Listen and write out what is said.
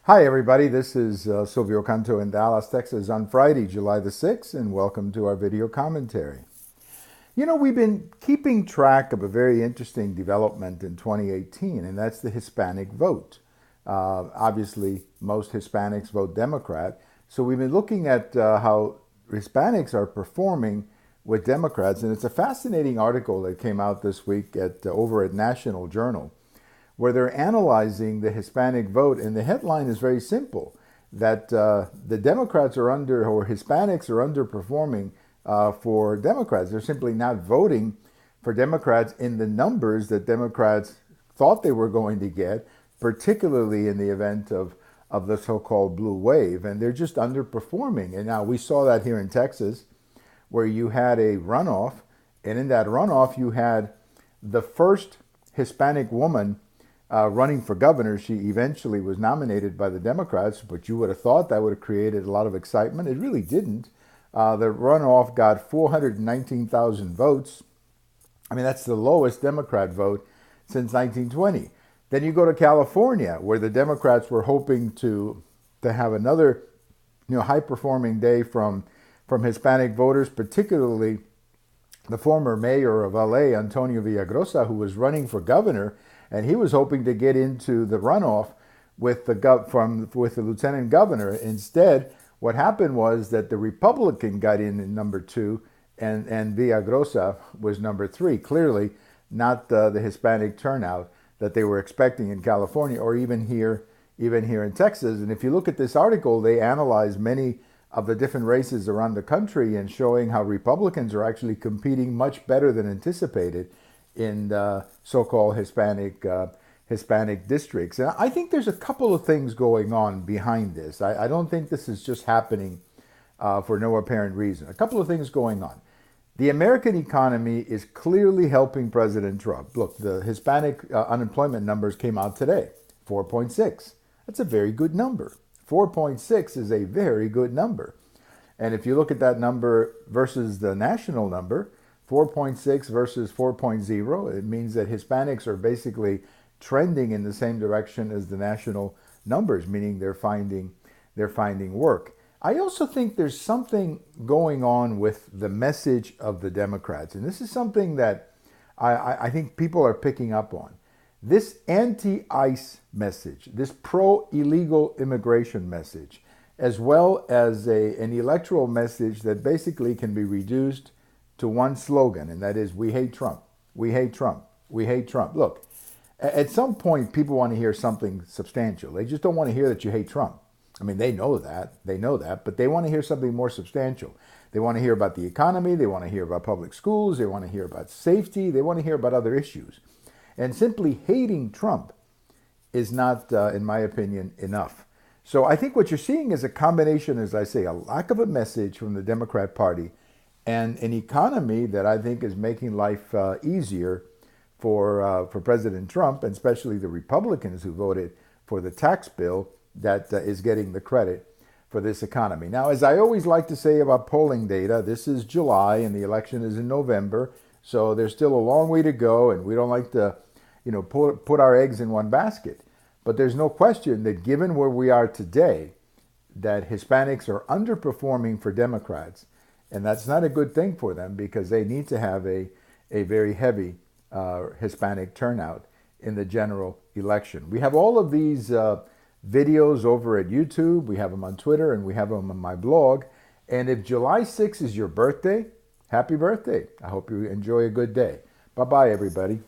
Hi, everybody. This is Silvio Canto in Dallas, Texas on Friday, July the 6th, and welcome to our video commentary. You know, we've been keeping track of a very interesting development in 2018, and that's the Hispanic vote. Obviously, most Hispanics vote Democrat, so we've been looking at how Hispanics are performing with Democrats, and it's a fascinating article that came out this week over at National Journal, where they're analyzing the Hispanic vote, and the headline is very simple, that the Democrats are or Hispanics are underperforming for Democrats. They're simply not voting for Democrats in the numbers that Democrats thought they were going to get, particularly in the event of the so-called blue wave, and they're just underperforming. And now we saw that here in Texas, where you had a runoff, and in that runoff you had the first Hispanic woman running for governor. She eventually was nominated by the Democrats, but you would have thought that would have created a lot of excitement. It really didn't. The runoff got 419,000 votes. I mean, that's the lowest Democrat vote since 1920. Then you go to California, where the Democrats were hoping to have another high-performing day from Hispanic voters, particularly the former mayor of LA, Antonio Villagrosa, who was running for governor, and he was hoping to get into the runoff with the lieutenant governor. Instead, what happened was that the Republican got in number two, and Villagrosa was number three. Clearly, not the Hispanic turnout that they were expecting in California, or even here in Texas. And if you look at this article, they analyze many of the different races around the country and showing how Republicans are actually competing much better than anticipated in so-called Hispanic districts. And I think there's a couple of things going on behind this. I don't think this is just happening for no apparent reason. A couple of things going on. The American economy is clearly helping President Trump. Look, the Hispanic unemployment numbers came out today, 4.6. That's a very good number. 4.6 is a very good number. And if you look at that number versus the national number, 4.6 versus 4.0, it means that Hispanics are basically trending in the same direction as the national numbers, meaning they're finding work. I also think there's something going on with the message of the Democrats, and this is something that I think people are picking up on. This anti-ICE message, this pro-illegal immigration message, as well as an electoral message that basically can be reduced to one slogan, and that is, we hate Trump, we hate Trump, we hate Trump. Look, at some point, people want to hear something substantial. They just don't want to hear that you hate Trump. I mean, they know that, but they want to hear something more substantial. They want to hear about the economy, they want to hear about public schools, they want to hear about safety, they want to hear about other issues. And simply hating Trump is not, in my opinion, enough. So I think what you're seeing is a combination, as I say, a lack of a message from the Democrat Party and an economy that I think is making life easier for President Trump, and especially the Republicans who voted for the tax bill that is getting the credit for this economy. Now, as I always like to say about polling data, this is July and the election is in November, so there's still a long way to go, and we don't like to, put our eggs in one basket. But there's no question that given where we are today, that Hispanics are underperforming for Democrats, and that's not a good thing for them because they need to have a very heavy Hispanic turnout in the general election. We have all of these videos over at YouTube, we have them on Twitter, and we have them on my blog. And if July 6th is your birthday, happy birthday. I hope you enjoy a good day. Bye-bye, everybody.